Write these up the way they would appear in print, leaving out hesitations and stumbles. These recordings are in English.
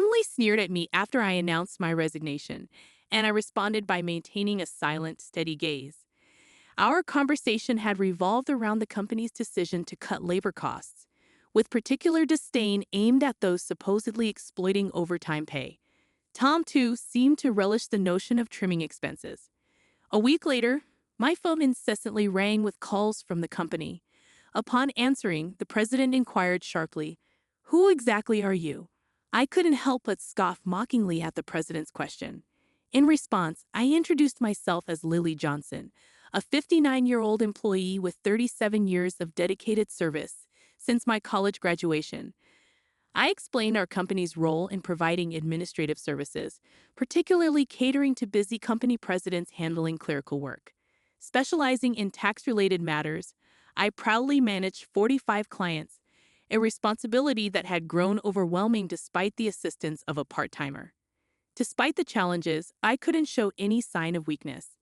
Emily sneered at me after I announced my resignation, and I responded by maintaining a silent, steady gaze. Our conversation had revolved around the company's decision to cut labor costs, with particular disdain aimed at those supposedly exploiting overtime pay. Tom, too, seemed to relish the notion of trimming expenses. A week later, my phone incessantly rang with calls from the company. Upon answering, the president inquired sharply, "Who exactly are you?" I couldn't help but scoff mockingly at the president's question. In response, I introduced myself as Lily Johnson, a 59-year-old employee with 37 years of dedicated service since my college graduation. I explained our company's role in providing administrative services, particularly catering to busy company presidents handling clerical work. Specializing in tax-related matters, I proudly managed 45 clients, a responsibility that had grown overwhelming despite the assistance of a part-timer. Despite the challenges, I couldn't show any sign of weakness.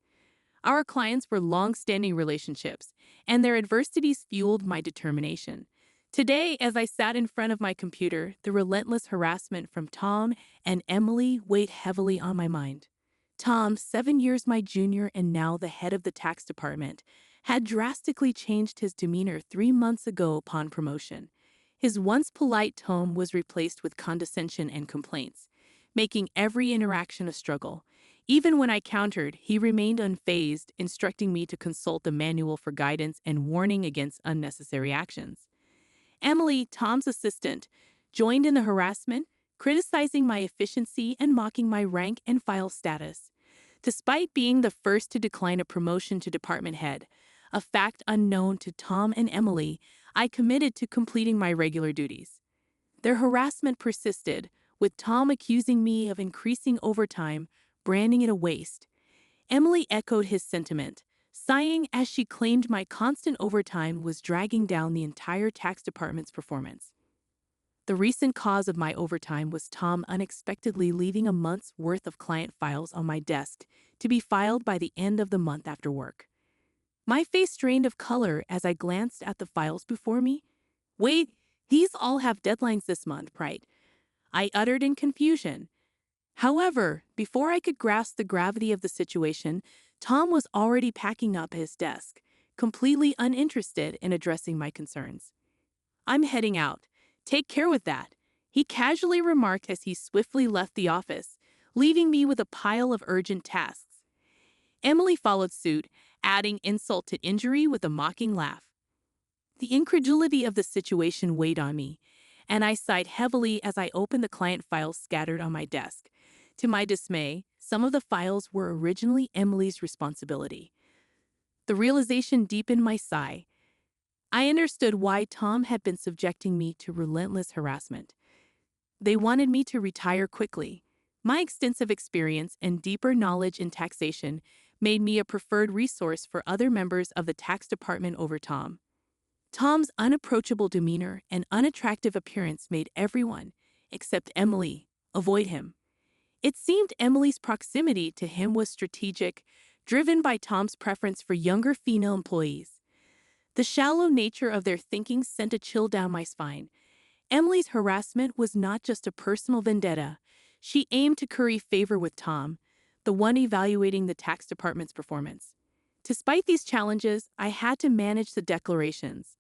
Our clients were long-standing relationships, and their adversities fueled my determination. Today, as I sat in front of my computer, the relentless harassment from Tom and Emily weighed heavily on my mind. Tom, 7 years my junior and now the head of the tax department, had drastically changed his demeanor 3 months ago upon promotion. His once polite tone was replaced with condescension and complaints, making every interaction a struggle. Even when I countered, he remained unfazed, instructing me to consult the manual for guidance and warning against unnecessary actions. Emily, Tom's assistant, joined in the harassment, criticizing my efficiency and mocking my rank and file status. Despite being the first to decline a promotion to department head, a fact unknown to Tom and Emily, I committed to completing my regular duties. Their harassment persisted, with Tom accusing me of increasing overtime, branding it a waste. Emily echoed his sentiment, sighing as she claimed my constant overtime was dragging down the entire tax department's performance. The recent cause of my overtime was Tom unexpectedly leaving a month's worth of client files on my desk to be filed by the end of the month after work. My face drained of color as I glanced at the files before me. "Wait, these all have deadlines this month, right?" I uttered in confusion. However, before I could grasp the gravity of the situation, Tom was already packing up his desk, completely uninterested in addressing my concerns. "I'm heading out. Take care with that," he casually remarked as he swiftly left the office, leaving me with a pile of urgent tasks. Emily followed suit, adding insult to injury with a mocking laugh. The incredulity of the situation weighed on me, and I sighed heavily as I opened the client files scattered on my desk. To my dismay, some of the files were originally Emily's responsibility. The realization deepened my sigh. I understood why Tom had been subjecting me to relentless harassment. They wanted me to retire quickly. My extensive experience and deeper knowledge in taxation made me a preferred resource for other members of the tax department over Tom. Tom's unapproachable demeanor and unattractive appearance made everyone, except Emily, avoid him. It seemed Emily's proximity to him was strategic, driven by Tom's preference for younger female employees. The shallow nature of their thinking sent a chill down my spine. Emily's harassment was not just a personal vendetta. She aimed to curry favor with Tom, the one evaluating the tax department's performance. Despite these challenges, I had to manage the declarations.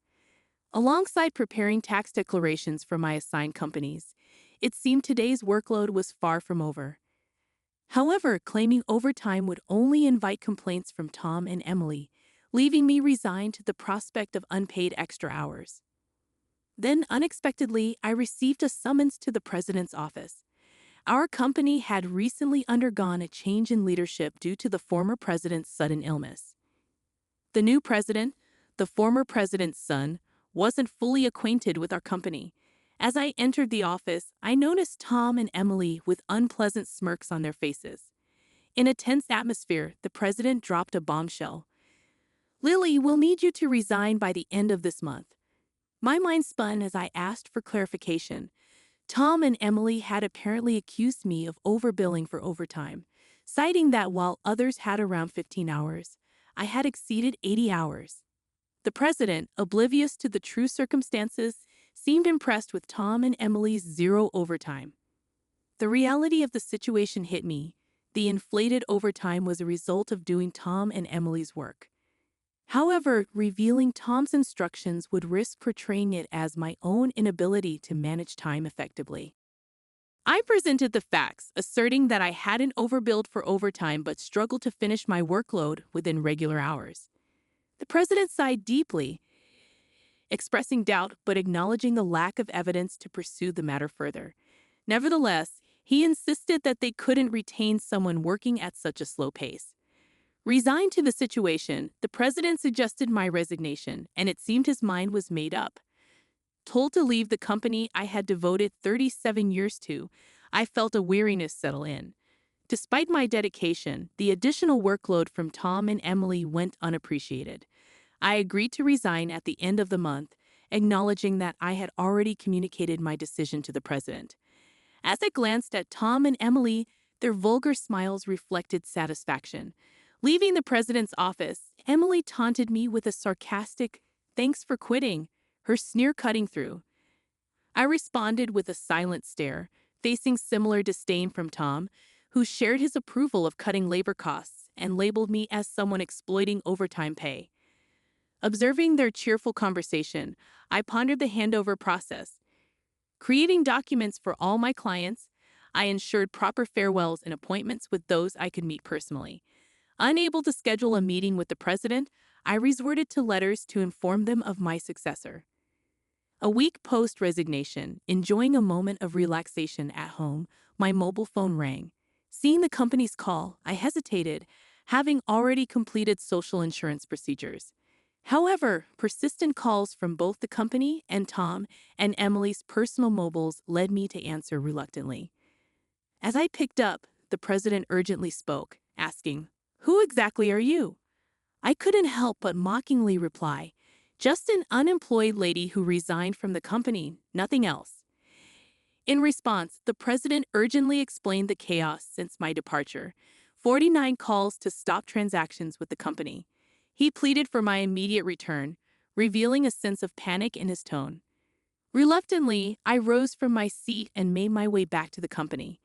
Alongside preparing tax declarations for my assigned companies, it seemed today's workload was far from over. However, claiming overtime would only invite complaints from Tom and Emily, leaving me resigned to the prospect of unpaid extra hours. Then, unexpectedly, I received a summons to the president's office. Our company had recently undergone a change in leadership due to the former president's sudden illness. The new president, the former president's son, wasn't fully acquainted with our company. As I entered the office, I noticed Tom and Emily with unpleasant smirks on their faces. In a tense atmosphere, the president dropped a bombshell. "Lily, we'll need you to resign by the end of this month." My mind spun as I asked for clarification. Tom and Emily had apparently accused me of overbilling for overtime, citing that while others had around 15 hours, I had exceeded 80 hours. The president, oblivious to the true circumstances, seemed impressed with Tom and Emily's zero overtime. The reality of the situation hit me. The inflated overtime was a result of doing Tom and Emily's work. However, revealing Tom's instructions would risk portraying it as my own inability to manage time effectively. I presented the facts, asserting that I hadn't overbilled for overtime but struggled to finish my workload within regular hours. The president sighed deeply, expressing doubt but acknowledging the lack of evidence to pursue the matter further. Nevertheless, he insisted that they couldn't retain someone working at such a slow pace. Resigned to the situation, the president suggested my resignation, and it seemed his mind was made up. Told to leave the company I had devoted 37 years to, I felt a weariness settle in. Despite my dedication, the additional workload from Tom and Emily went unappreciated. I agreed to resign at the end of the month, acknowledging that I had already communicated my decision to the president. As I glanced at Tom and Emily, their vulgar smiles reflected satisfaction. Leaving the president's office, Emily taunted me with a sarcastic, "Thanks for quitting," her sneer cutting through. I responded with a silent stare, facing similar disdain from Tom, who shared his approval of cutting labor costs and labeled me as someone exploiting overtime pay. Observing their cheerful conversation, I pondered the handover process. Creating documents for all my clients, I ensured proper farewells and appointments with those I could meet personally. Unable to schedule a meeting with the president, I resorted to letters to inform them of my successor. A week post-resignation, enjoying a moment of relaxation at home, my mobile phone rang. Seeing the company's call, I hesitated, having already completed social insurance procedures. However, persistent calls from both the company and Tom and Emily's personal mobiles led me to answer reluctantly. As I picked up, the president urgently spoke, asking, "Who exactly are you?" I couldn't help but mockingly reply, "Just an unemployed lady who resigned from the company, nothing else." In response, the president urgently explained the chaos since my departure, 49 calls to stop transactions with the company. He pleaded for my immediate return, revealing a sense of panic in his tone. Reluctantly, I rose from my seat and made my way back to the company.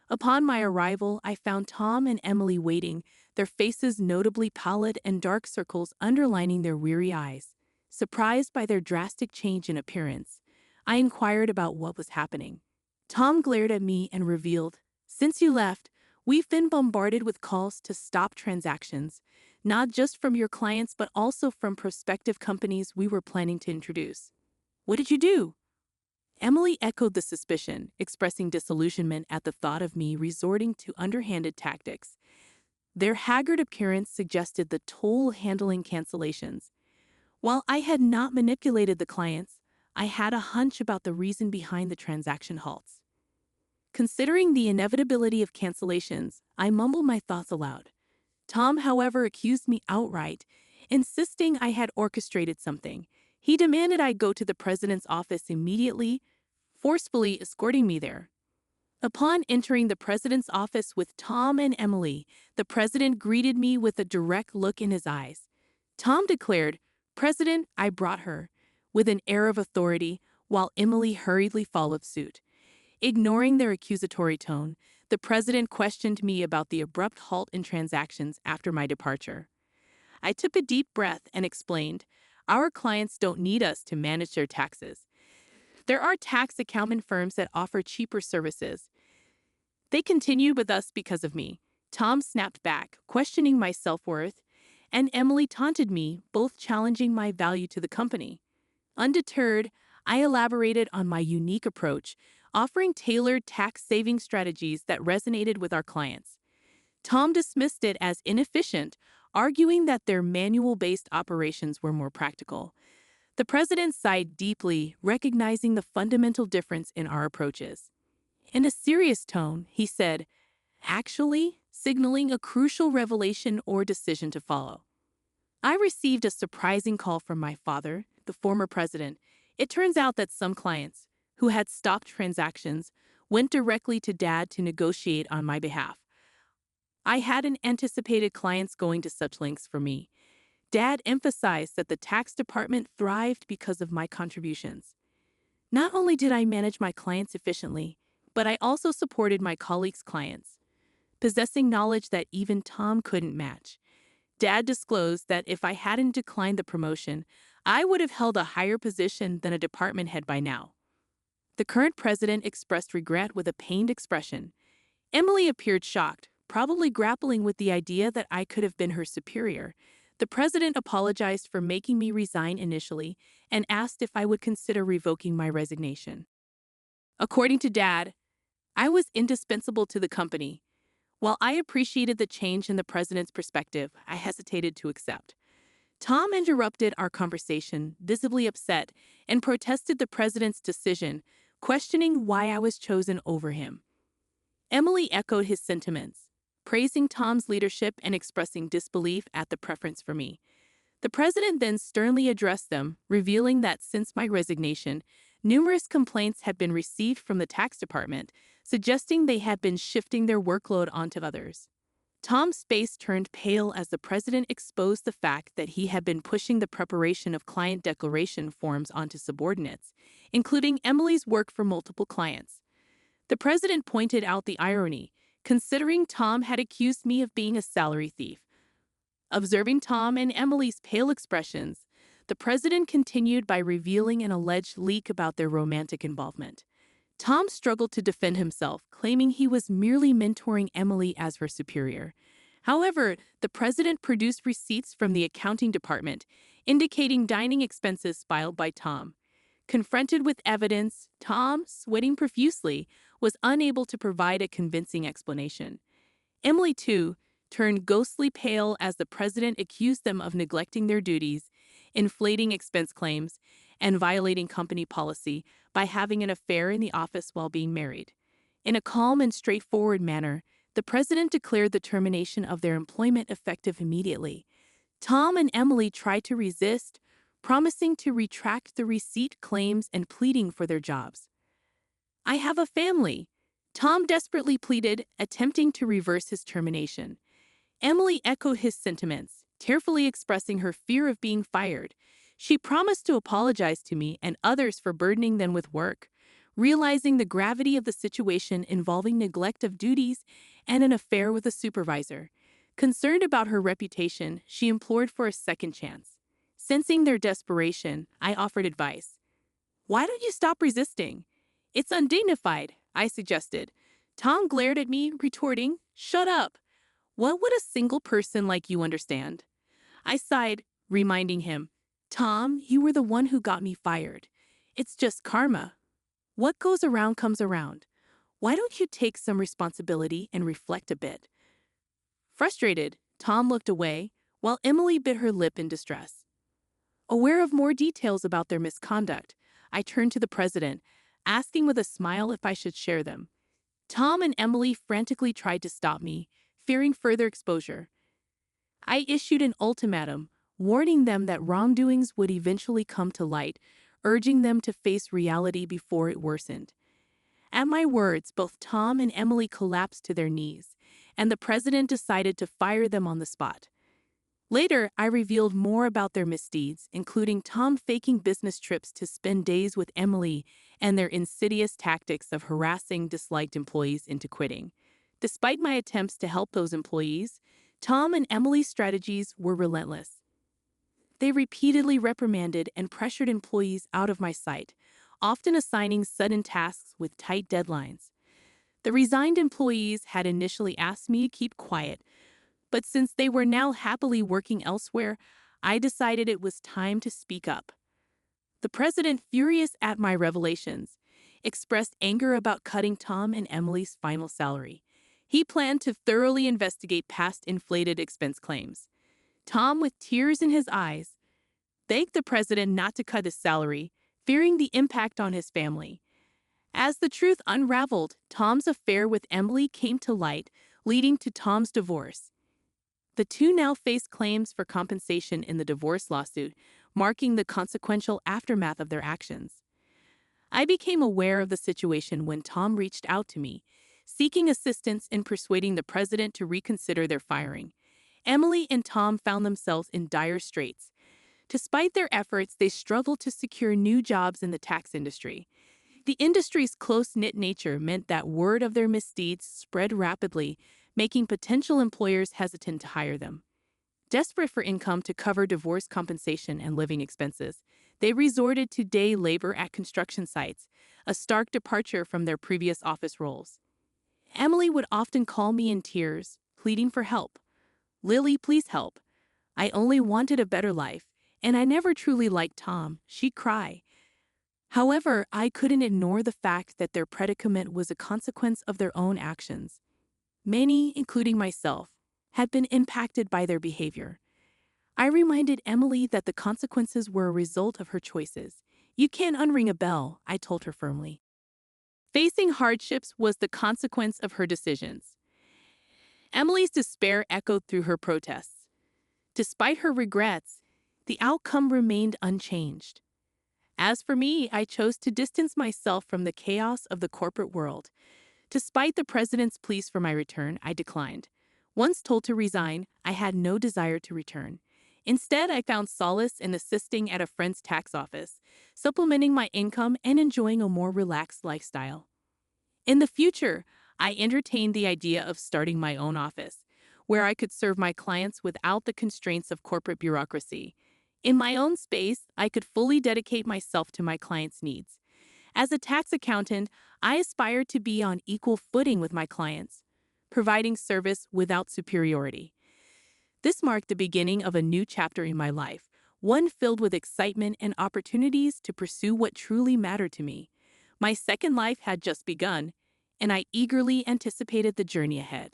Upon my arrival, I found Tom and Emily waiting, their faces notably pallid and dark circles underlining their weary eyes. Surprised by their drastic change in appearance, I inquired about what was happening. Tom glared at me and revealed, "Since you left, we've been bombarded with calls to stop transactions, not just from your clients but also from prospective companies we were planning to introduce." "What did you do?" Emily echoed the suspicion, expressing disillusionment at the thought of me resorting to underhanded tactics. Their haggard appearance suggested the toll handling cancellations. While I had not manipulated the clients, I had a hunch about the reason behind the transaction halts. Considering the inevitability of cancellations, I mumbled my thoughts aloud. Tom, however, accused me outright, insisting I had orchestrated something. He demanded I go to the president's office immediately, forcefully escorting me there. Upon entering the president's office with Tom and Emily, the president greeted me with a direct look in his eyes. Tom declared, "President, I brought her," with an air of authority, while Emily hurriedly followed suit. Ignoring their accusatory tone, the president questioned me about the abrupt halt in transactions after my departure. I took a deep breath and explained, "Our clients don't need us to manage their taxes. There are tax accounting firms that offer cheaper services. They continued with us because of me." Tom snapped back, questioning my self-worth, and Emily taunted me, both challenging my value to the company. Undeterred, I elaborated on my unique approach, offering tailored tax-saving strategies that resonated with our clients. Tom dismissed it as inefficient, arguing that their manual-based operations were more practical. The president sighed deeply, recognizing the fundamental difference in our approaches. In a serious tone, he said, "Actually," signaling a crucial revelation or decision to follow. I received a surprising call from my father, the former president. It turns out that some clients, who had stopped transactions, went directly to Dad to negotiate on my behalf. I hadn't anticipated clients going to such lengths for me. Dad emphasized that the tax department thrived because of my contributions. Not only did I manage my clients efficiently, but I also supported my colleagues' clients, possessing knowledge that even Tom couldn't match. Dad disclosed that if I hadn't declined the promotion, I would have held a higher position than a department head by now. The current president expressed regret with a pained expression. Emily appeared shocked, probably grappling with the idea that I could have been her superior. The president apologized for making me resign initially and asked if I would consider revoking my resignation. According to Dad, I was indispensable to the company. While I appreciated the change in the president's perspective, I hesitated to accept. Tom interrupted our conversation, visibly upset, and protested the president's decision, questioning why I was chosen over him. Emily echoed his sentiments, praising Tom's leadership and expressing disbelief at the preference for me. The president then sternly addressed them, revealing that since my resignation, numerous complaints had been received from the tax department, suggesting they had been shifting their workload onto others. Tom's face turned pale as the president exposed the fact that he had been pushing the preparation of client declaration forms onto subordinates, including Emily's work for multiple clients. The president pointed out the irony, considering Tom had accused me of being a salary thief. Observing Tom and Emily's pale expressions, the president continued by revealing an alleged leak about their romantic involvement. Tom struggled to defend himself, claiming he was merely mentoring Emily as her superior. However, the president produced receipts from the accounting department, indicating dining expenses filed by Tom. Confronted with evidence, Tom, sweating profusely, was unable to provide a convincing explanation. Emily, too, turned ghostly pale as the president accused them of neglecting their duties, inflating expense claims, and violating company policy by having an affair in the office while being married. In a calm and straightforward manner, the president declared the termination of their employment effective immediately. Tom and Emily tried to resist, promising to retract the receipt claims and pleading for their jobs. "I have a family," Tom desperately pleaded, attempting to reverse his termination. Emily echoed his sentiments, tearfully expressing her fear of being fired. She promised to apologize to me and others for burdening them with work, realizing the gravity of the situation involving neglect of duties and an affair with a supervisor. Concerned about her reputation, she implored for a second chance. Sensing their desperation, I offered advice. "Why don't you stop resisting? It's undignified," I suggested. Tom glared at me, retorting, "Shut up. What would a single person like you understand?" I sighed, reminding him, "Tom, you were the one who got me fired. It's just karma. What goes around comes around. Why don't you take some responsibility and reflect a bit?" Frustrated, Tom looked away, while Emily bit her lip in distress. Aware of more details about their misconduct, I turned to the president, asking with a smile if I should share them. Tom and Emily frantically tried to stop me, fearing further exposure. I issued an ultimatum, warning them that wrongdoings would eventually come to light, urging them to face reality before it worsened. At my words, both Tom and Emily collapsed to their knees, and the president decided to fire them on the spot. Later, I revealed more about their misdeeds, including Tom faking business trips to spend days with Emily and their insidious tactics of harassing disliked employees into quitting. Despite my attempts to help those employees, Tom and Emily's strategies were relentless. They repeatedly reprimanded and pressured employees out of my sight, often assigning sudden tasks with tight deadlines. The resigned employees had initially asked me to keep quiet, but since they were now happily working elsewhere, I decided it was time to speak up. The president, furious at my revelations, expressed anger about cutting Tom and Emily's final salary. He planned to thoroughly investigate past inflated expense claims. Tom, with tears in his eyes, begged the president not to cut his salary, fearing the impact on his family. As the truth unraveled, Tom's affair with Emily came to light, leading to Tom's divorce. The two now face claims for compensation in the divorce lawsuit, marking the consequential aftermath of their actions. I became aware of the situation when Tom reached out to me, seeking assistance in persuading the president to reconsider their firing. Emily and Tom found themselves in dire straits. Despite their efforts, they struggled to secure new jobs in the tax industry. The industry's close-knit nature meant that word of their misdeeds spread rapidly, making potential employers hesitant to hire them. Desperate for income to cover divorce compensation and living expenses, they resorted to day labor at construction sites, a stark departure from their previous office roles. Emily would often call me in tears, pleading for help. "Lily, please help. I only wanted a better life, and I never truly liked Tom," she'd cry. However, I couldn't ignore the fact that their predicament was a consequence of their own actions. Many, including myself, had been impacted by their behavior. I reminded Emily that the consequences were a result of her choices. "You can't unring a bell," I told her firmly. Facing hardships was the consequence of her decisions. Emily's despair echoed through her protests. Despite her regrets, the outcome remained unchanged. As for me, I chose to distance myself from the chaos of the corporate world. Despite the president's pleas for my return, I declined. Once told to resign, I had no desire to return. Instead, I found solace in assisting at a friend's tax office, supplementing my income and enjoying a more relaxed lifestyle. In the future, I entertained the idea of starting my own office, where I could serve my clients without the constraints of corporate bureaucracy. In my own space, I could fully dedicate myself to my clients' needs. As a tax accountant, I aspired to be on equal footing with my clients, providing service without superiority. This marked the beginning of a new chapter in my life, one filled with excitement and opportunities to pursue what truly mattered to me. My second life had just begun, and I eagerly anticipated the journey ahead.